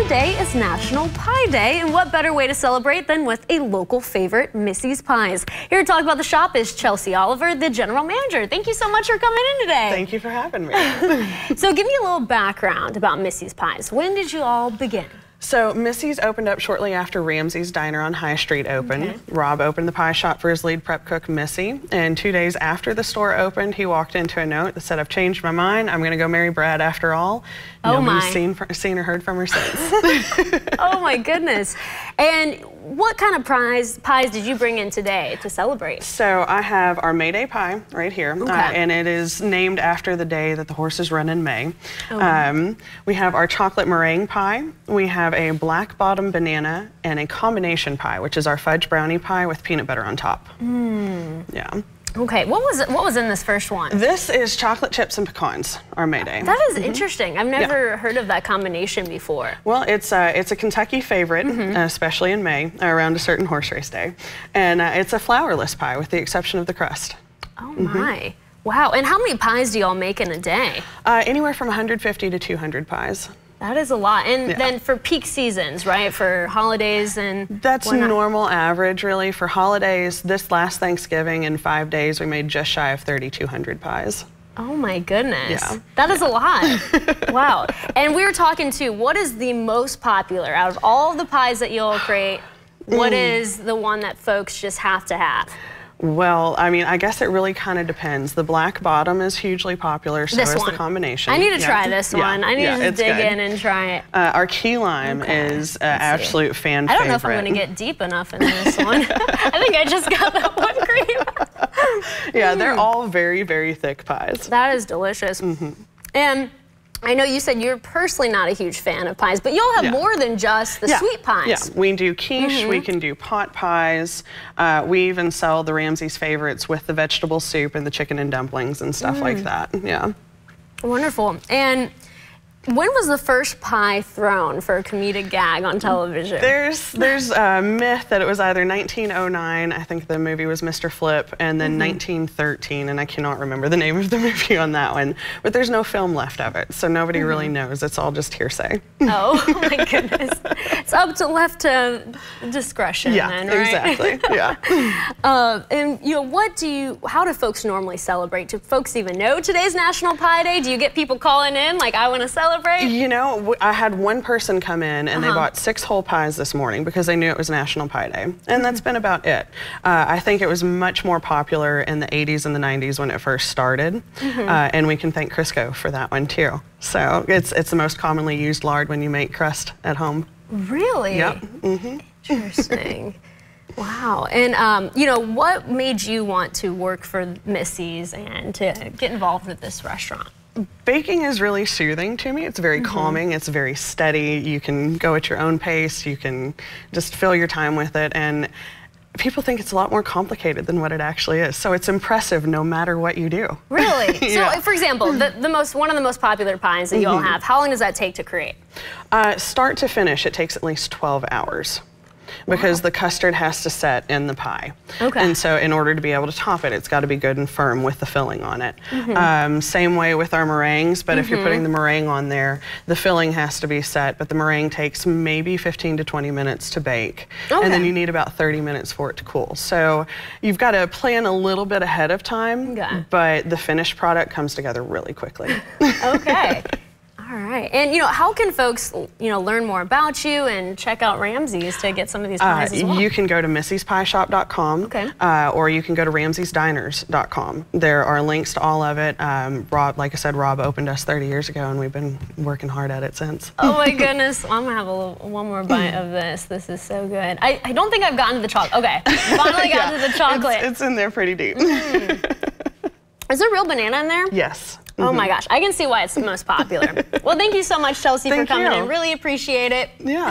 today is National Pie Day, and what better way to celebrate than with a local favorite, Missy's Pies. Here to talk about the shop is Chelsea Oliver, the general manager. Thank you so much for coming in today. Thank you for having me. So give me a little background about Missy's Pies. When did you all begin? So Missy's opened up shortly after Ramsey's Diner on High Street opened. Okay. Rob opened the pie shop for his lead prep cook, Missy, and 2 days after the store opened, he walked into a note that said, "I've changed my mind. I'm going to go marry Brad after all." Oh, Nobody's seen or heard from her since. Oh my goodness. And what kind of pies did you bring in today to celebrate? So I have our May Day pie right here, Okay. and it is named after the day that the horses run in May. Oh. We have our chocolate meringue pie. We have a black bottom banana and a combination pie, which is our fudge brownie pie with peanut butter on top. Yeah. Okay, what was in this first one? This is chocolate chips and pecans, our May Day. That is interesting. I've never heard of that combination before. Well, it's a Kentucky favorite, especially in May, around a certain horse race day. And it's a flourless pie with the exception of the crust. Oh my. Wow, and how many pies do y'all make in a day? Anywhere from 150 to 200 pies. That is a lot. And then for peak seasons, right? For holidays and That's whatnot. normal average, really. For holidays, this last Thanksgiving, in 5 days, we made just shy of 3,200 pies. Oh my goodness. Yeah. That is a lot. Wow. And we were talking too, what is the most popular out of all the pies that you'll create? What is the one that folks just have to have? Well, I mean, I guess it really kind of depends. The black bottom is hugely popular, so is the combination. I need to try this one. I need to just dig in and try it. Our key lime is absolute fan favorite. I don't know if I'm going to get deep enough in this one. I think I just got that one cream. Yeah, they're all very, very thick pies. That is delicious. And I know you said you're personally not a huge fan of pies, but you'll have more than just the sweet pies. Yeah, we do quiche, we can do pot pies. We even sell the Ramsey's favorites with the vegetable soup and the chicken and dumplings and stuff like that. Yeah. Wonderful. And when was the first pie thrown for a comedic gag on television? There's a myth that it was either 1909, I think the movie was Mr. Flip, and then 1913, and I cannot remember the name of the movie on that one. But there's no film left of it, so nobody really knows. It's all just heartsay. Oh my goodness. It's left to discretion then, right? Exactly. Yeah. And you know, how do folks normally celebrate? Do folks even know today's National Pie Day? Do you get people calling in like, I want to celebrate? You know, I had one person come in and they bought 6 whole pies this morning because they knew it was National Pie Day. And that's been about it. I think it was much more popular in the 80s and the 90s when it first started. And we can thank Crisco for that one too. So it's the most commonly used lard when you make crust at home. Really? Yep. Interesting. Wow. And, you know, what made you want to work for Missy's and to get involved with this restaurant? Baking is really soothing to me. It's very calming. It's very steady. You can go at your own pace. You can just fill your time with it. And people think it's a lot more complicated than what it actually is. So it's impressive no matter what you do. Really? So, for example, one of the most popular pies that you all have, how long does that take to create? Start to finish, it takes at least 12 hours. Because the custard has to set in the pie. Okay. And so in order to be able to top it, it's got to be good and firm with the filling on it. Same way with our meringues, but if you're putting the meringue on there, the filling has to be set, but the meringue takes maybe 15 to 20 minutes to bake. And then you need about 30 minutes for it to cool. So you've got to plan a little bit ahead of time, but the finished product comes together really quickly. Okay. All right. And, you know, how can folks, you know, learn more about you and check out Ramsey's to get some of these pies as well? You can go to Missy'sPieShop.com or you can go to Ramsey'sDiners.com. There are links to all of it. Rob, like I said, Rob opened us 30 years ago and we've been working hard at it since. Oh my goodness. I'm going to have one more bite of this. This is so good. I don't think I've gotten to the chocolate. Okay. Finally got to the chocolate. It's in there pretty deep. Is there real banana in there? Yes. Oh my gosh, I can see why it's the most popular. Well, thank you so much, Chelsea, for coming in. Really appreciate it. Yeah.